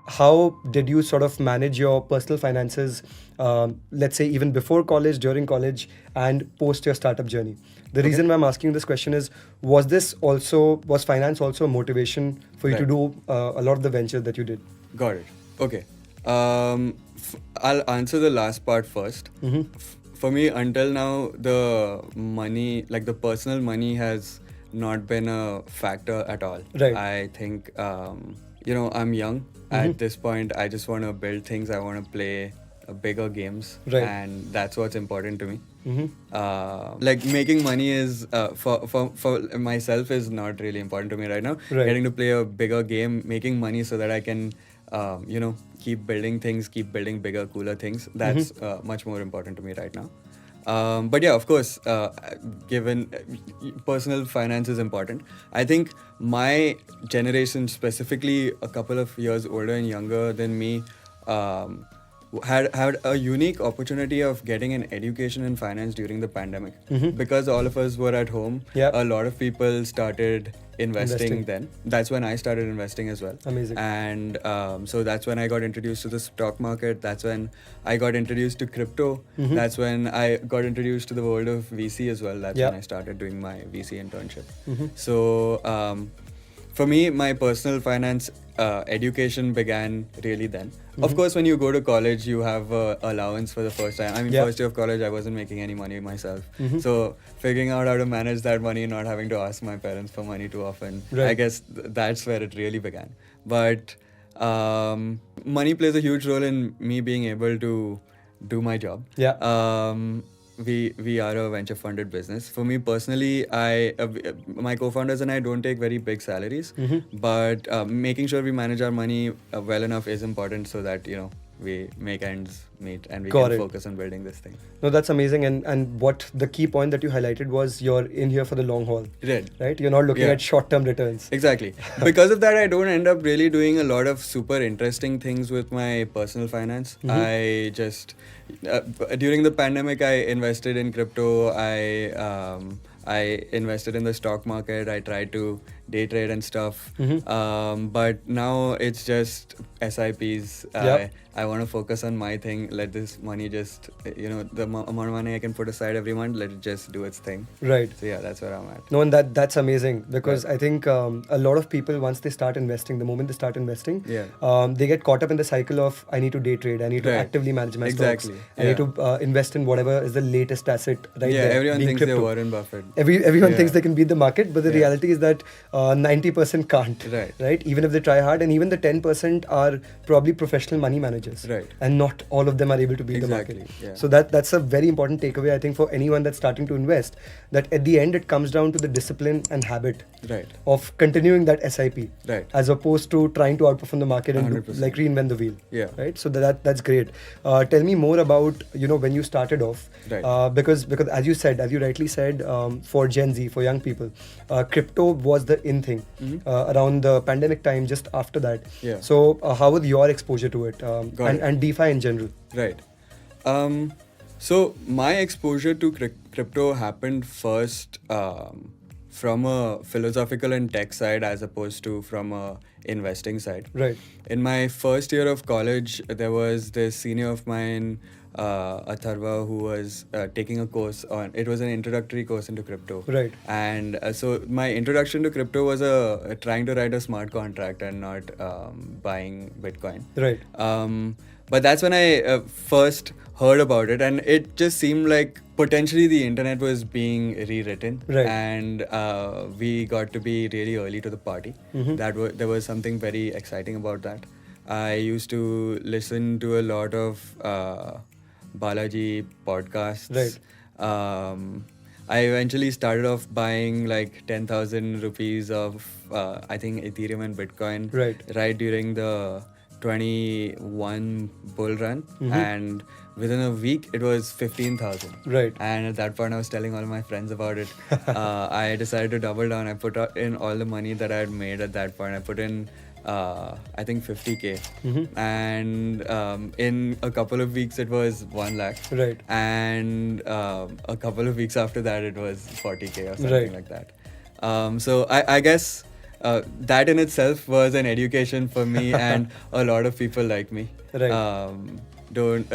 how did you sort of manage your personal finances, let's say even before college, during college, and post your startup journey? The Okay. reason why I'm asking this question is, was finance also a motivation for you to Right. do a lot of the ventures that you did? Got it. Okay. I'll answer the last part first. For me, until now, the money, like the personal money, has not been a factor at all. Right. I think, I'm young. At this point, I just want to build things. I want to play bigger games. Right. And that's what's important to me. Like making money is for myself is not really important to me right now. Right. Getting to play a bigger game, making money so that I can keep building things, keep building bigger, cooler things. That's much more important to me right now. But yeah, of course, given personal finance is important. I think my generation, specifically a couple of years older and younger than me, had a unique opportunity of getting an education in finance during the pandemic. Because all of us were at home. Yeah. A lot of people started investing Investing. then. That's when I started investing as well. Amazing. And so that's when I got introduced to the stock market. That's when I got introduced to crypto. That's when I got introduced to the world of VC as well. That's Yeah. when I started doing my VC internship. So for me, my personal finance education began really then. Of course, when you go to college, you have allowance for the first time. I mean, Yeah. first year of college, I wasn't making any money myself. So figuring out how to manage that money, not having to ask my parents for money too often, Right. I guess that's where it really began. But money plays a huge role in me being able to do my job. Yeah. We are a venture funded business. For me personally, my co-founders and I don't take very big salaries, but making sure we manage our money well enough is important so that we make ends meet and we Got can it. focus on building this thing. No, that's amazing. And what the key point that you highlighted was you're in here for the long haul, Right. right? You're not looking Yeah. at short-term returns. Exactly. Because of that, I don't end up really doing a lot of super interesting things with my personal finance. I just during the pandemic, I invested in crypto. I invested in the stock market. I tried to day trade and stuff. But now it's just SIPs. Yep. I want to focus on my thing. Let this money just, the amount of money I can put aside every month, let it just do its thing. Right. So yeah, that's where I'm at. No, and that's amazing because I think a lot of people, once they start investing, the moment they start investing, they get caught up in the cycle of I need to day trade, I need to Right. actively manage my Exactly. stocks, I need to invest in whatever is the latest asset right Yeah, there. everyone being thinks crypto. they're Warren Buffett. Everyone Yeah. thinks they can beat the market, but the Yeah. reality is that 90% can't. Right. Even if they try hard, and even the 10% are probably professional money managers. Right. And not all of them are able to beat Exactly, the market. yeah. So that's a very important takeaway, I think, for anyone that's starting to invest. That at the end, it comes down to the discipline and habit Right. of continuing that SIP, Right. as opposed to trying to outperform the market and 100%. like reinvent the wheel. Yeah. Right. So that's great. Tell me more about when you started off. Right. Because as you rightly said, for Gen Z, for young people, crypto was the in thing around the pandemic time. Just after that. Yeah. So how was your exposure to it, Got it. and DeFi in general? Right. So my exposure to crypto happened first from a philosophical and tech side as opposed to from a investing side. Right. In my first year of college, there was this senior of mine, Atharva, who was taking a course on. It was an introductory course into crypto. Right. And so my introduction to crypto was trying to write a smart contract and not buying Bitcoin. Right. But that's when I first heard about it, and it just seemed like potentially the internet was being rewritten. Right. And we got to be really early to the party. There was something very exciting about that. I used to listen to a lot of Balaji podcasts. Right. I eventually started off buying like 10,000 rupees of I think Ethereum and Bitcoin Right. during the 21 bull run, and within a week it was 15,000. Right. And at that point I was telling all my friends about it. I decided to double down. I put in all the money that I had made at that point. I put in I think 50K, and in a couple of weeks it was 1 lakh, Right. and a couple of weeks after that it was 40K or something Right. like that. So I guess that in itself was an education for me and a lot of people like me. Right. Don't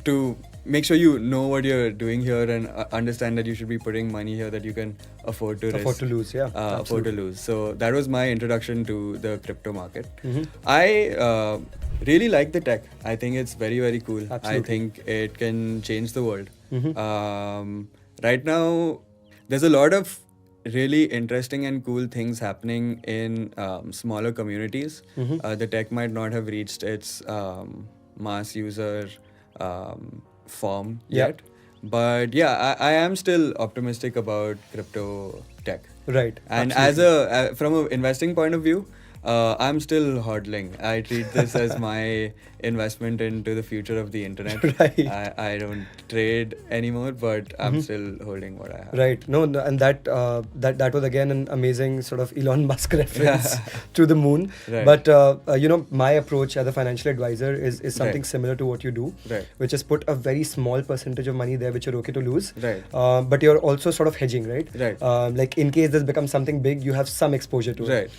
to make sure you know what you're doing here and understand that you should be putting money here that you can afford to Afford to lose, yeah. afford to lose. So that was my introduction to the crypto market. Mm-hmm. I really like the tech. I think it's very, very cool. Absolutely. I think it can change the world. Mm-hmm. Right now, there's a lot of really interesting and cool things happening in smaller communities. Mm-hmm. The tech might not have reached its mass user form Yeah. yet. But yeah, I am still optimistic about crypto tech. Right. And absolutely. from an investing point of view, I'm still hodling. I treat this as my investment into the future of the internet. Right. I don't trade anymore, but I'm still holding what I have. Right. No, and that was again an amazing sort of Elon Musk reference to the moon. Right. But my approach as a financial advisor is something Right. similar to what you do, Right. which is put a very small percentage of money there which you're okay to lose. Right. But you're also sort of hedging, right? Right. Like in case this becomes something big, you have some exposure to Right. it.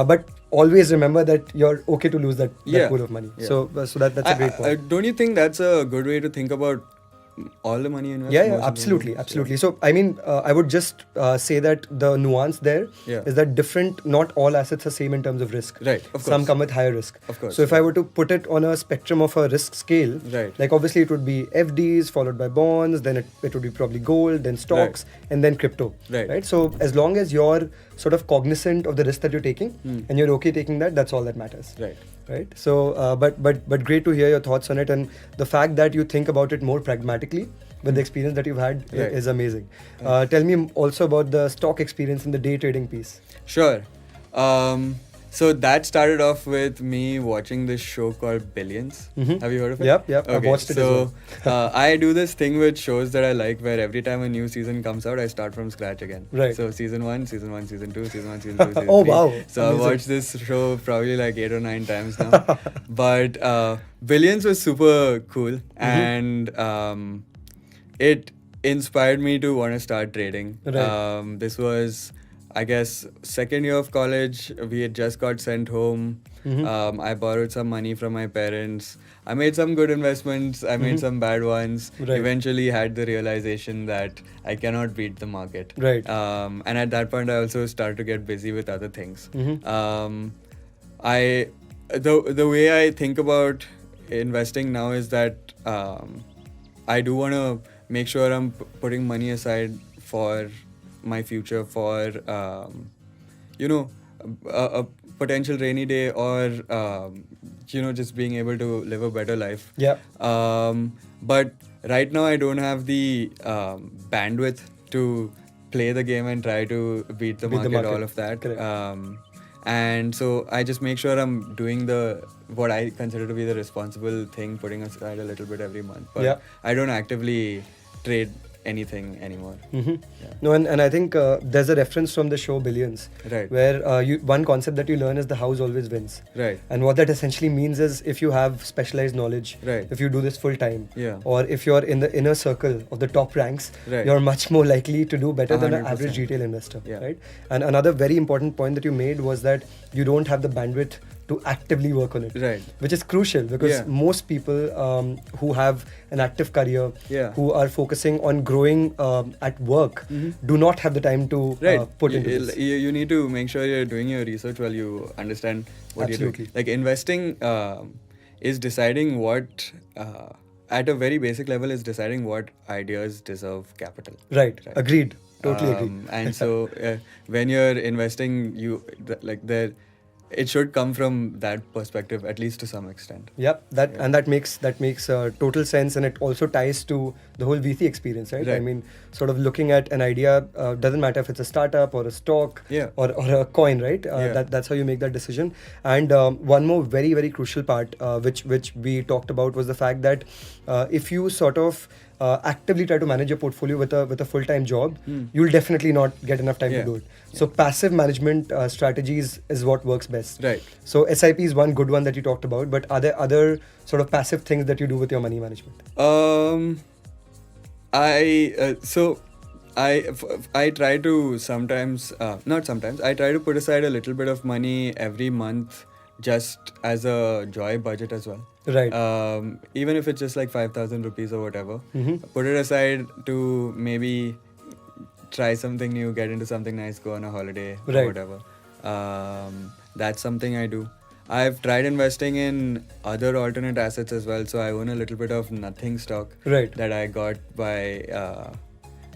But always remember that you're okay to lose that Yeah. pool of money. Yeah. So that's a great point. Don't you think that's a good way to think about all the money invested? Yeah, absolutely. So, I mean, I would just say that the nuance there is that not all assets are same in terms of risk. Right, of course. Some come with higher risk. Of course. So, if I were to put it on a spectrum of a risk scale, Right. like obviously it would be FDs followed by bonds, then it would be probably gold, then stocks, and then crypto. Right. So, as long as you're sort of cognizant of the risk that you're taking and you're okay taking that, that's all that matters. Right. So, but great to hear your thoughts on it, and the fact that you think about it more pragmatically with the experience that you've had is amazing. Tell me also about the stock experience and the day trading piece. Sure. So that started off with me watching this show called Billions. Have you heard of it? Yep. Okay, I've watched it so, as well. I do this thing with shows that I like where every time a new season comes out, I start from scratch again. Right. So season 1, season 1, season 2, season 1, season 2, season Oh, 3. wow. So I Amazing. watched this show probably like 8 or 9 times now. But Billions was super cool and it inspired me to want to start trading. Right. This was, I guess, second year of college. We had just got sent home. I borrowed some money from my parents. I made some good investments. I made some bad ones. Right. Eventually had the realization that I cannot beat the market. Right. And at that point, I also started to get busy with other things. The way I think about investing now is that I do want to make sure I'm putting money aside for my future, for a potential rainy day, or just being able to live a better life. Yeah. But right now I don't have the bandwidth to play the game and try to beat the market, all of that. Correct. And so I just make sure I'm doing what I consider to be the responsible thing, putting aside a little bit every month. But I don't actively trade anything anymore. No, and I think there's a reference from the show Billions, Right. where one concept that you learn is the house always wins. Right. And what that essentially means is if you have specialized knowledge, Right. if you do this full time, Yeah. or if you're in the inner circle of the top ranks, Right. you're much more likely to do better than an 100%. average retail investor. Yeah. Right. And another very important point that you made was that you don't have the bandwidth to actively work on it. Right. Which is crucial because most people who have an active career, who are focusing on growing at work, do not have the time to put into this. You need to make sure you're doing your research while you understand what you're Absolutely. doing. Like investing is deciding what, at a very basic level, is deciding what ideas deserve capital. Right. Agreed. Totally agreed. And so when you're investing, it should come from that perspective, at least to some extent. Yep, that makes total sense, and it also ties to the whole VC experience, right? I mean, sort of looking at an idea, doesn't matter if it's a startup or a stock or a coin, right? That's how you make that decision. And one more very, very crucial part, which we talked about, was the fact that if you sort of actively try to manage your portfolio with a full-time job, you'll definitely not get enough time to do it. So passive management strategies is what works best. Right. So SIP is one good one that you talked about, but are there other sort of passive things that you do with your money management? I try to sometimes, not sometimes, I try to put aside a little bit of money every month just as a joy budget as well. Right. Even if it's just like 5,000 rupees or whatever, Mm-hmm. put it aside to maybe try something new, get into something nice, go on a holiday or Right. whatever. That's something I do. I've tried investing in other alternate assets as well. So I own a little bit of nothing stock Right. that I got by.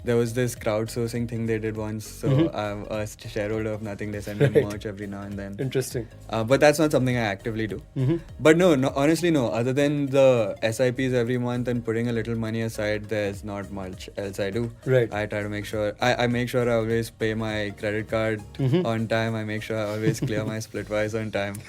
There was this crowdsourcing thing they did once. So Mhm. I'm a shareholder of nothing. They send me Right. merch every now and then. Interesting. But that's not something I actively do. Mm-hmm. But no, honestly, no. Other than the SIPs every month and putting a little money aside, there's not much else I do. Right. I try to make sure I make sure I always pay my credit card Mhm. on time. I make sure I always clear my Splitwise on time.